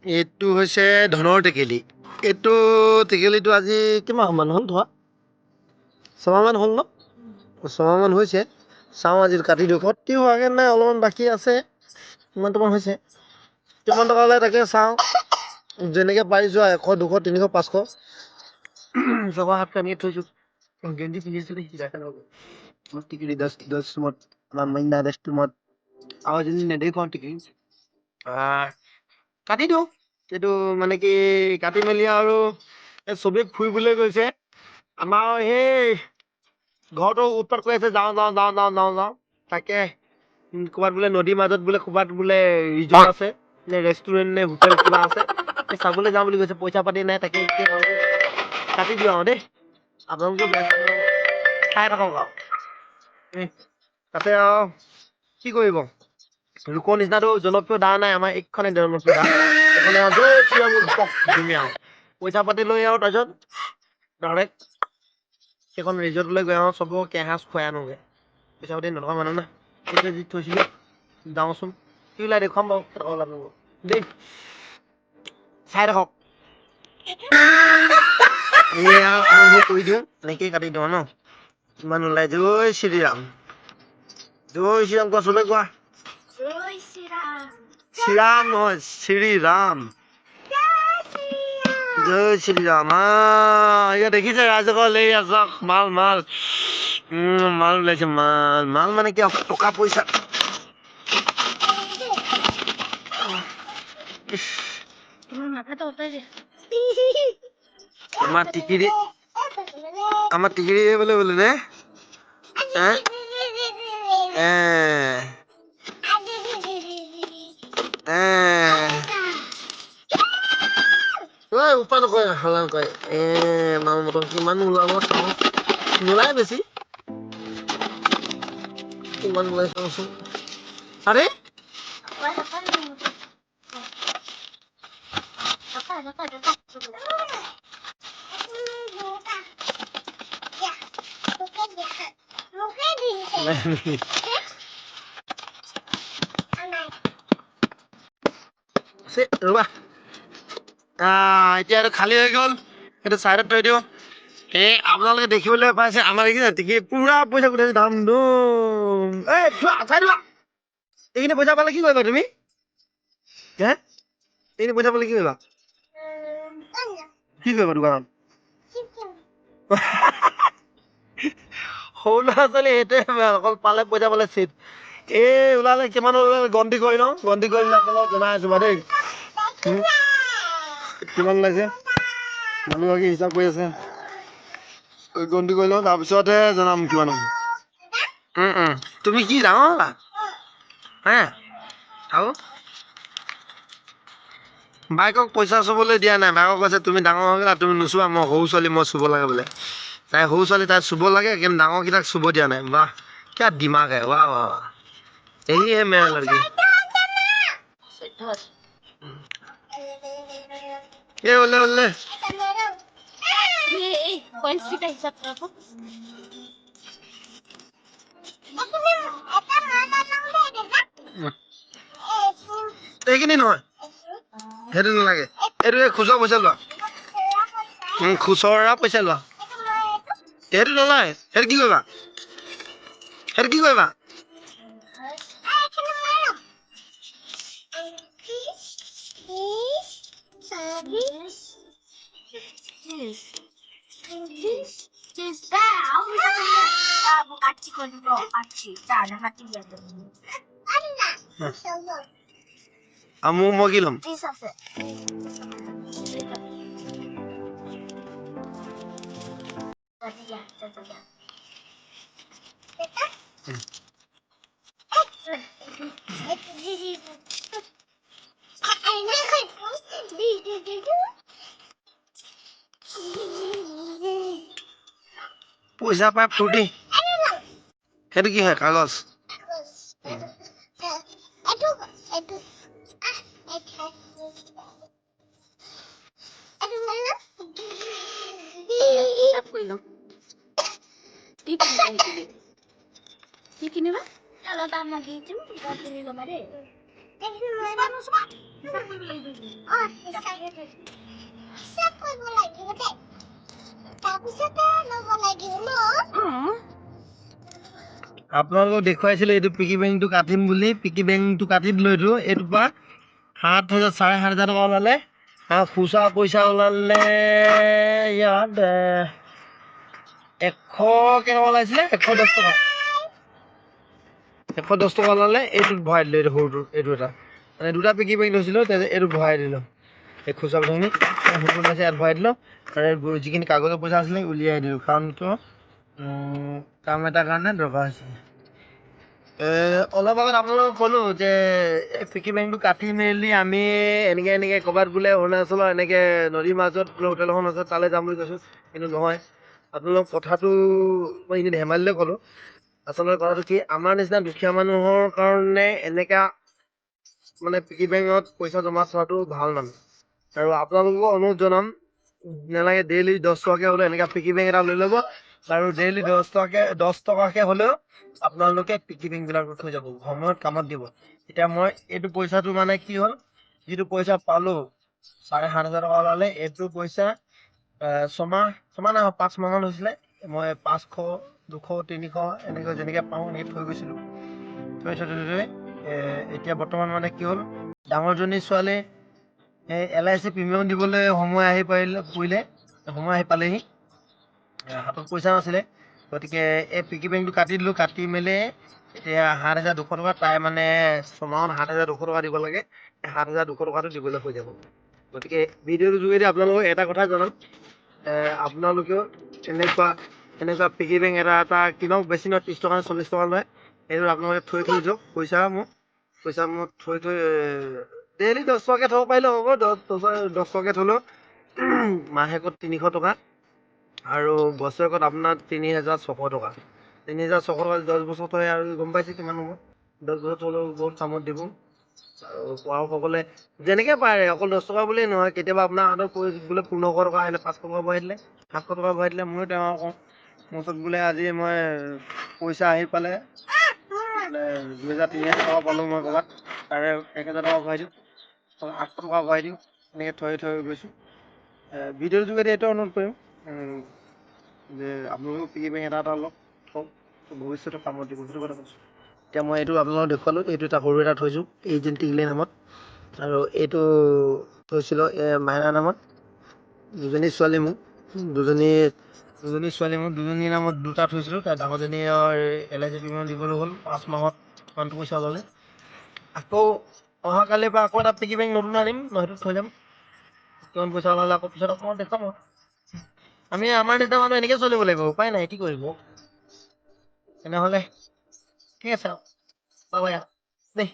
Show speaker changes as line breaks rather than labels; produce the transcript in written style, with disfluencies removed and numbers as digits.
এইটো হৈছে ধনৰ টেকেলি। এইটো টেকেলিটো আজি কিমানমান হ'ল ধোৱা? ছমাহমান হ'ল ন? ছমাহমান হৈছে। চাওঁ আজি কাটি দিওঁ। খতি হোৱাগৈ নাই, অলপমান বাকী আছে। কিমানটামান হৈছে? কিমান টকা লয় তাকে চাওঁ। যেনেকৈ পাৰিছোঁ আৰু 100, 200, 300, 500 ছশ 700 এনেকৈ থৈছোঁ। গেঞ্জি পিন্ধিছিলোঁ টিকেলি 10 মত মহিনা 10 মত আৰু যদি নেদেখুৱাওঁ টিকেলি কাটি দিওঁ। এইটো মানে কি কাটি মেলি আৰু চবেই ফুৰিবলৈ গৈছে। আমাৰ সেই ঘৰটো উৎপাত কৰি আছে, যাওঁ। তাকে ক'ৰবাত বোলে নদীৰ মাজত বোলে ক'ৰবাত বোলে ৰিজৰ্ট আছে নে ৰেষ্টুৰেণ্ট নে হোটেল কিবা আছে, চাবলৈ যাওঁ বুলি কৈছে। পইচা পাতি নাই, তাকে কাটি দিওঁ আৰু দেই। আপোনালোকে চাই থাকক আৰু তাতে আৰু কি কৰিব। লোকৰ নিচিনাতো জনপ্ৰিয় দা নাই, আমাৰ এইখনে জনপ্ৰিয় দা। পইচা পাতি লৈ আৰু তাৰপিছত ডাইৰেক্ট সেইখন ৰিজৰ্টলৈ গৈ আৰু চবকে এসাঁজ খুৱাই আনোগৈ। পইচা পাতি নথকা মানুহ না, পইচা দি থৈছিলোঁ। যাওঁচোন কি ওলাই দেখুৱাম বাৰু দেই, চাই থাকক। এয়া আৰম্ভ কৰি দিওঁ, এনেকেই কাটি দিওঁ ন। কিমান ওলাই? জয় শ্ৰীৰাম, জয় শ্ৰীৰাম কোৱা, চবে কোৱা। শ্ৰীৰাম নহয়, শ্ৰীৰাম। জয় শ্ৰীৰাম। এয়া দেখিছে ৰাইজসকল, এই আছক মাল মাল ওলাইছে। মাল মানে কি টকা পইচা। আমাৰ টিকিৰি বোলে নে উপায় নকৰে, হাল্লা নকৰে। মাল মটৰ কিমান ওলাব চাওঁ। নোলাই বেছি, কিমান ওলাই চাওঁচোন। আৰে ৰবা, এতিয়া এইটো খালী হৈ গ'ল। সেইটো চাইডত থৈ দিওঁ। আপোনালোকে দেখিবলৈ পাইছে, আমাৰ দেখিছে পুৰা পইচা গোটাইছে। ধাম ধুম এইখিনি পইচা পালে কি কৰিবা তুমি? এইখিনি পইচা পালে কি কৰিবা? কি কৰিবা দোকানত? সৰু ল'ৰা ছোৱালী সেইটোৱে অকল পালে পইচা পালে চিট। ওলালে কিমান ওলালে গন্তি কৰি লওঁ। গন্তি কৰি আপোনালোকক জনাই আছো বাৰু দেই। কিমান ওলাইছে মানুহগৰাকী হিচাপ কৰি আছে। গন্তি কৰি লওঁ, তাৰপিছতহে জনাম কিমান। তুমি কি ডাঙৰ হ'লা আৰু বাইকক পইচা চুবলৈ দিয়া নাই। বাইকক কৈছে তুমি ডাঙৰ হৈ গ'লা, তুমি নোচোৱা, মই সৰু ছোৱালী, মই চুব লাগে বোলে। তাই সৰু ছোৱালী, তাই চুব লাগে, কিন্তু ডাঙৰকেইটাক চুব দিয়া নাই। বাহ কিয়া দিমাগ হে, বাহ বাহ। यही है मेरा लड़की। ये बोले कौन सी का हिसाब रखो? এইখিনি নহয়, সেইটো নালাগে। এইটো খুচৰা পইচা লোৱা। খুচৰা পইচা লোৱা। সেইটো নলয়। সেইটো কি কৰিবা? সেইটো কি কৰিবা? মই কি ল'ম? পইচা পাই ফূৰ্তি। সেইটো কি হয়? কাগজ। কি কিনিবা? আপোনালোকক দেখুৱাইছিলো এইটো পিকি বেংকটো কাটিম বুলি পিকি বেংকটো কাটি দিলো এইটোৰ পৰা 7,000 7,500 টকা ওলালে আৰু খুচৰা পইচা ওলালে ইয়াত 100 কেইটকা ওলাইছিলে 110 টকা 110 টকা ওলালে এইটোত ভৰাই দিলো এইটো সৰুটো এইটো এটা মানে দুটা পিকি বেংক লৈছিলো এইটো ভৰাই দিলো এই খুচৰা পইচাখিনি সৰুটো ওলাইছে ইয়াত ভৰাই দিলো আৰু যিখিনি কাগজৰ পইচা আছিলে উলিয়াই দিলো কাৰণ কিয় কাম এটাৰ কাৰণে দৰকাৰ হৈছে অলপ আগত আপোনালোকক ক'লো যে এই পিকি বেংকটো কাটি মেলি আমি এনেকৈ ক'ৰবাত বোলে অৰুণাচলৰ এনেকৈ নদীৰ মাজত বোলে হোটেল এখন আছে তালৈ যাম বুলি কৈছোঁ কিন্তু নহয় আপোনালোক কথাটো মই এনেই ধেমালিলৈ ক'লোঁ আচলতে কথাটো কি আমাৰ নিচিনা দুখীয়া মানুহৰ কাৰণে এনেকুৱা মানে পিকি বেংকত পইচা জমা থোৱাটো ভাল মানে আৰু আপোনালোককো অনুৰোধ জনাম নালাগে ডেইলি 10 টকাকৈ হ'লেও এনেকুৱা পিকি বেংক এটা লৈ ল'ব আৰু ডেইলি 10 টকাকৈ হ'লেও আপোনালোকে পিকি বেংকবিলাকত থৈ যাব সময়ত কামত দিব এতিয়া মই এইটো পইচাটো মানে কি হ'ল যিটো পইচা পালোঁ 7,500 টকা ওলালে এইটো পইচা ছমাহ নহয় 5 মাহমান হৈছিলে মই 500 200 300 এনেকৈ যেনেকৈ পাওঁ এনেকৈ থৈ গৈছিলোঁ থৈ এতিয়া বৰ্তমান মানে কি হ'ল ডাঙৰজনী ছোৱালী LIC প্ৰিমিয়াম দিবলৈ সময় আহি পৰিলে সময় আহি পালেহি হাতত পইচা নাছিলে গতিকে এই পিকি বেংকটো কাটি দিলোঁ কাটি মেলি এতিয়া 7,200 টকা তাই মানে ছমাহত 7,200 টকা দিব লাগে 7,200 টকাটো দিবলৈ হৈ যাব গতিকে ভিডিঅ'টোৰ যোগেদি আপোনালোকক এটা কথা জনাম আপোনালোকেও এনেকুৱা পিকি বেংক এটা কিনক বেছি নহয় 30 টকা 40 টকা লয় এইটো আপোনালোকে থৈ যাওক পইচা মোক থৈ ডেইলি 10 টকাকৈ থ'ব পাৰিলেও হ'ব 10 টকাকৈ থ'লেও মাহেকত 300 টকা আৰু বছৰেকত আপোনাৰ 3,600 টকা 3,600 টকা 10 বছৰ থয় আৰু গম পাইছে কিমান হ'ব 10 বছৰ থ'লেও বহুত কামত দিব আৰু পঢ়াসকলে যেনেকৈ পাৰে অকল 10 টকা বুলিয়েই নহয় কেতিয়াবা আপোনাৰ হাতত বোলে 1500 টকা আহিলে 500 টকা ভৰাই দিলে 700 টকা ভৰাই দিলে ময়ো তেওঁ কওঁ মোৰ ওচৰত বোলে আজি মই পইচা আহি পালে বোলে 2,000 3,000 টকা পালোঁ মই ক'ৰবাত তাৰে 1,000 টকা ভৰাই দিওঁ 800 টকা ভৰাই দিওঁ এনেকৈ থৈ গৈছোঁ ভিডিঅ'ৰ যোগেদি এইটো অনুৰোধ কৰিম যে আপোনালোকেও পিকি বেংক এটা লওক থওক ভৱিষ্যতে কামত দিব সেইটো কথা কৈছোঁ এতিয়া মই এইটো আপোনালোকক দেখুৱালোঁ এইটো এটা সৰু এটা থৈছোঁ এজেণ্ট টিগলে নামত আৰু এইটো থৈছিলোঁ মাইনা নামত দুজনী ছোৱালী মোক দুজনী নামত দুটা থৈছিলোঁ তাৰ ডাঙৰজনীৰ LIC প্ৰিমিয়াম দিবলৈ হ'ল 5 মাহত কিমানটো পইচা ওলালে আকৌ অহাকালিৰ পৰা আকৌ এটা পিকি বেংক নতুন আনিম মই সেইটো থৈ যাম কিমান পইচা ওলালে আকৌ পিছত অকণমান দেখাম আমি আমাৰ নিচিনা মানুহ এনেকৈ চলিব লাগিব উপায় নাই কি কৰিব তেনেহ'লে ঠিক আছে আৰু বাই বাই দেই